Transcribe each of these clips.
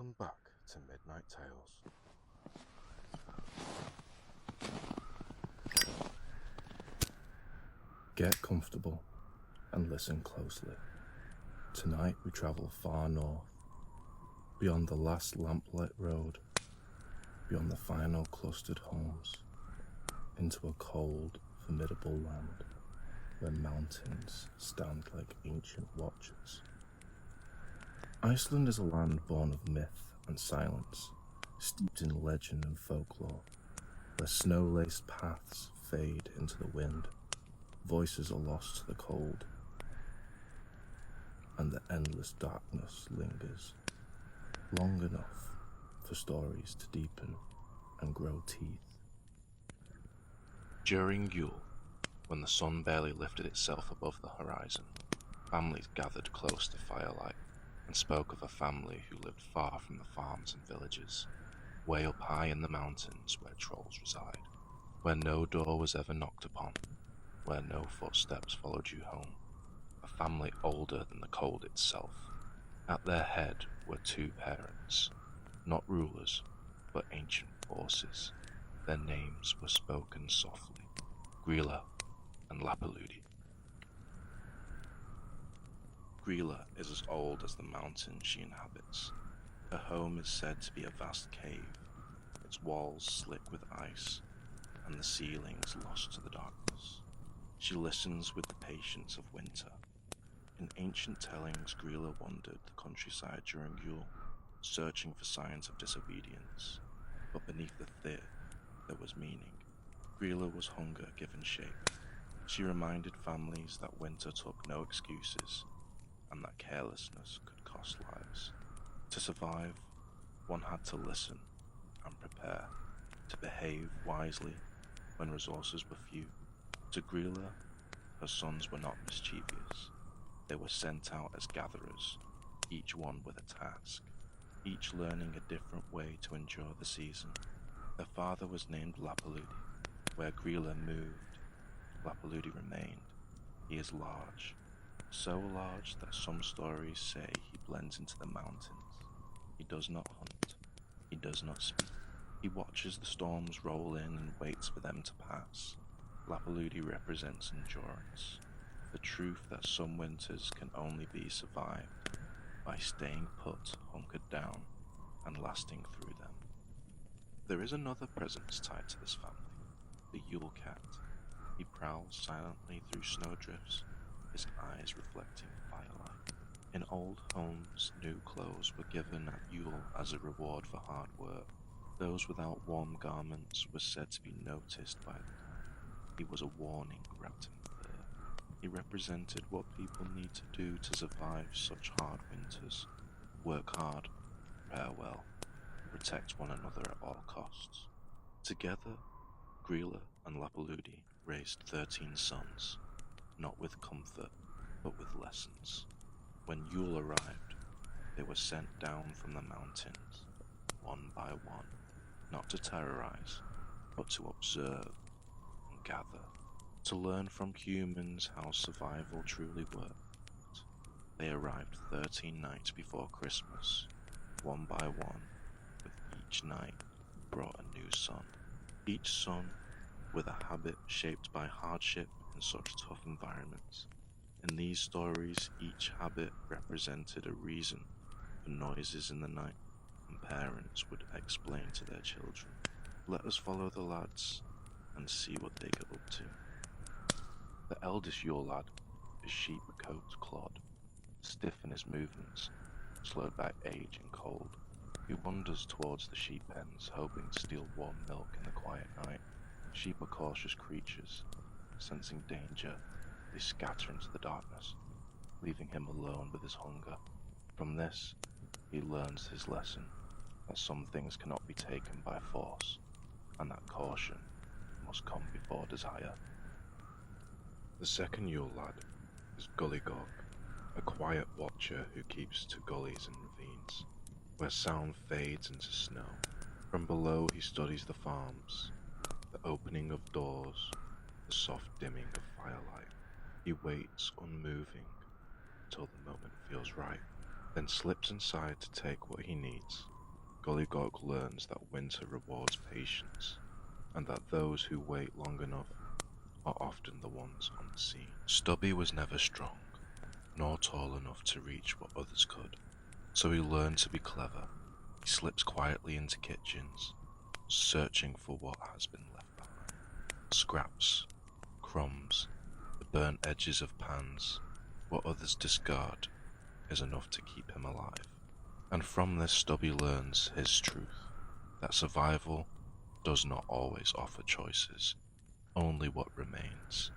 Welcome back to Midnight Tales. Get comfortable and listen closely. Tonight we travel far north, beyond the last lamplit road, beyond the final clustered homes, into a cold, formidable land where mountains stand like ancient watchers. Iceland is a land born of myth and silence, steeped in legend and folklore, where snow-laced paths fade into the wind, voices are lost to the cold, and the endless darkness lingers, long enough for stories to deepen and grow teeth. During Yule, when the sun barely lifted itself above the horizon, families gathered close to firelight and spoke of a family who lived far from the farms and villages, way up high in the mountains where trolls reside, where no door was ever knocked upon, where no footsteps followed you home. A family older than the cold itself. At their head were two parents, not rulers, but ancient forces. Their names were spoken softly, Grilla and Lapaludi. Grilla is as old as the mountain she inhabits. Her home is said to be a vast cave, its walls slick with ice, and the ceilings lost to the darkness. She listens with the patience of winter. In ancient tellings, Grilla wandered the countryside during Yule, searching for signs of disobedience. But beneath the fear, there was meaning. Grilla was hunger given shape. She reminded families that winter took no excuses, and that carelessness could cost lives. To survive, one had to listen and prepare, to behave wisely when resources were few. To Grilla, her sons were not mischievous. They were sent out as gatherers, each one with a task, each learning a different way to endure the season. Their father was named Lapaludi. Where Grilla moved, Lapaludi remained. He is large, so large that some stories say he blends into the mountains. He does not hunt. He does not speak. He watches the storms roll in and waits for them to pass. Lapaludi represents endurance, the truth that some winters can only be survived by staying put, hunkered down, and lasting through them. There is another presence tied to this family, the Yule cat. He prowls silently through snowdrifts, his eyes reflecting firelight. In old homes, new clothes were given at Yule as a reward for hard work. Those without warm garments were said to be noticed by the dog. He was a warning wrapped in fur. He represented what people need to do to survive such hard winters. Work hard, prepare well, protect one another at all costs. Together, Grilla and Lapaludi raised 13 sons, not with comfort, but with lessons. When Yule arrived, they were sent down from the mountains, one by one, not to terrorize, but to observe and gather, to learn from humans how survival truly worked. They arrived 13 nights before Christmas, one by one, with each night brought a new son. Each son with a habit shaped by hardship in such tough environments. In these stories, each habit represented a reason for noises in the night, and parents would explain to their children. Let us follow the lads and see what they get up to. The eldest Yule lad is sheep-coat Clod, stiff in his movements, slowed by age and cold. He wanders towards the sheep pens, hoping to steal warm milk in the quiet night. Sheep are cautious creatures. Sensing danger, they scatter into the darkness, leaving him alone with his hunger. From this, he learns his lesson, that some things cannot be taken by force, and that caution must come before desire. The second Yule lad is Gullygog, a quiet watcher who keeps to gullies and ravines, where sound fades into snow. From below he studies the farms, the opening of doors, the soft dimming of firelight. He waits unmoving until the moment feels right, then slips inside to take what he needs. Gollygog learns that winter rewards patience, and that those who wait long enough are often the ones on the scene. Stubby was never strong, nor tall enough to reach what others could, so he learned to be clever. He slips quietly into kitchens, searching for what has been left behind. Scraps, crumbs, the burnt edges of pans, what others discard is enough to keep him alive. And from this Stubby learns his truth, that survival does not always offer choices, only what remains.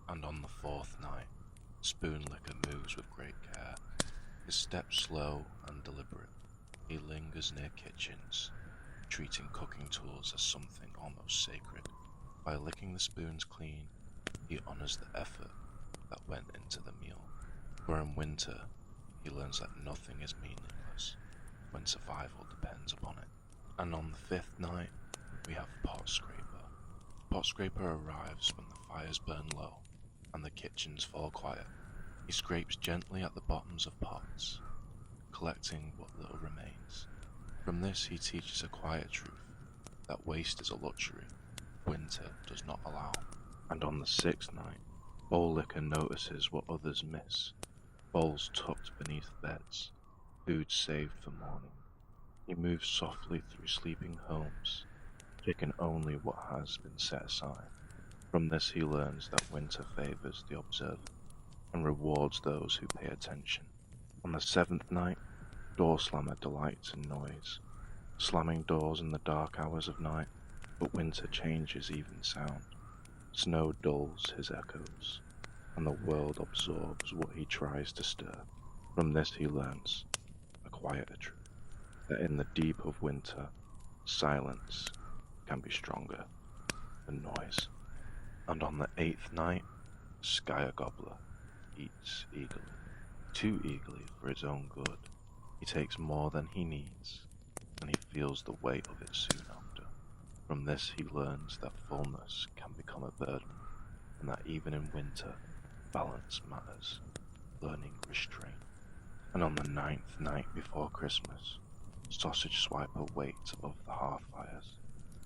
And on the fourth night, Spoonlicker moves with great care, his steps slow and deliberate. He lingers near kitchens, treating cooking tools as something almost sacred. By licking the spoons clean, he honors the effort that went into the meal. For in winter, he learns that nothing is meaningless when survival depends upon it. And on the fifth night, we have Pot Scraper. Pot Scraper arrives when the fires burn low and the kitchens fall quiet. He scrapes gently at the bottoms of pots, collecting what little remains. From this he teaches a quiet truth, that waste is a luxury winter does not allow. And on the sixth night, Bowl-licker notices what others miss. Bowls tucked beneath beds, food saved for morning. He moves softly through sleeping homes, taking only what has been set aside. From this he learns that winter favors the observant and rewards those who pay attention. On the seventh night, Door Slammer delights in noise, slamming doors in the dark hours of night, but winter changes even sound. Snow dulls his echoes, and the world absorbs what he tries to stir. From this he learns a quieter truth, that in the deep of winter, silence can be stronger than noise. And on the eighth night, Skyer Gobbler eats eagerly, too eagerly for his own good. He takes more than he needs, and he feels the weight of it soon after. From this he learns that fullness can become a burden, and that even in winter, balance matters, learning restraint. And on the ninth night before Christmas, Sausage Swiper waits above the hearth fires,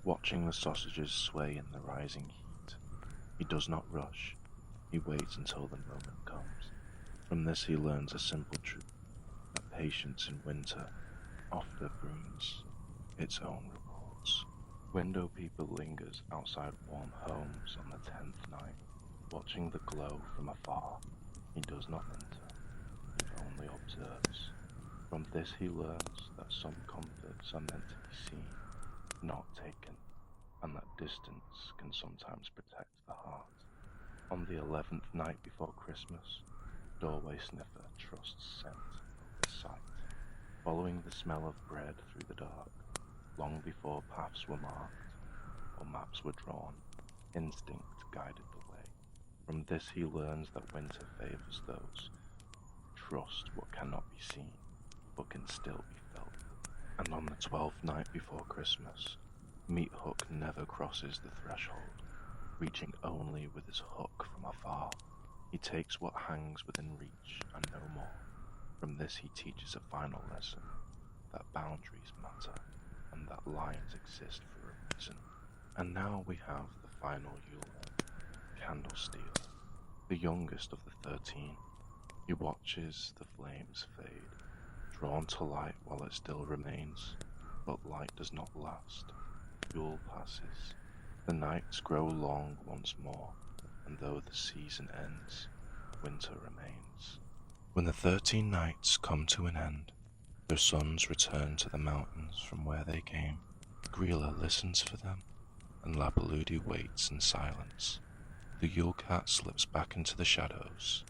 watching the sausages sway in the rising heat. He does not rush, he waits until the moment comes. From this he learns a simple truth, that patience in winter often brings its own rewards. Window Peeper lingers outside warm homes on the 10th night, watching the glow from afar. He does not enter, he only observes. From this he learns that some comforts are meant to be seen, not taken, and that distance can sometimes protect the heart. On the 11th night before Christmas, Doorway Sniffer trusts scent over sight, following the smell of bread through the dark. Long before paths were marked or maps were drawn, instinct guided the way. From this he learns that winter favors those who trust what cannot be seen, but can still be felt. And on the 12th night before Christmas, Meat Hook never crosses the threshold, reaching only with his hook from afar. He takes what hangs within reach and no more. From this he teaches a final lesson, that boundaries matter, and that lines exist for a reason. And now we have the final Yule, Candlestealer, the youngest of the 13. He watches the flames fade, drawn to light while it still remains, but light does not last. Yule passes. The nights grow long once more, and though the season ends, winter remains. When the 13 nights come to an end, their sons return to the mountains from where they came. Grilla listens for them, and Lapaludi waits in silence. The Yule Cat slips back into the shadows,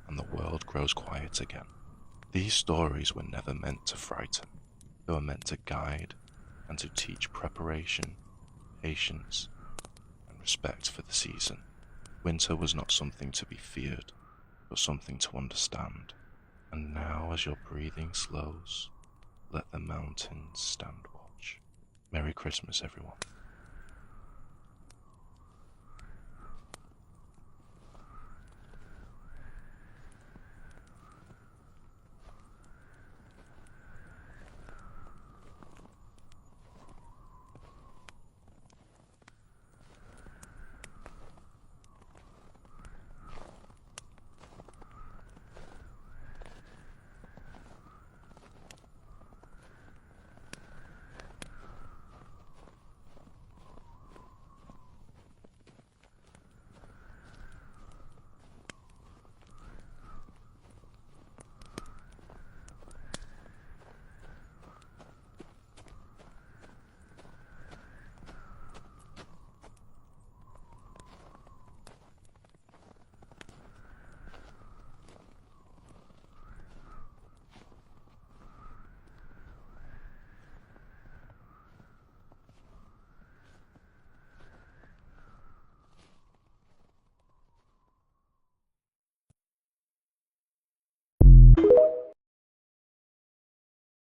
and the world grows quiet again. These stories were never meant to frighten. They were meant to guide and to teach preparation, patience, and respect for the season. Winter was not something to be feared, but something to understand. And now, as your breathing slows, let the mountains stand watch. Merry Christmas, everyone.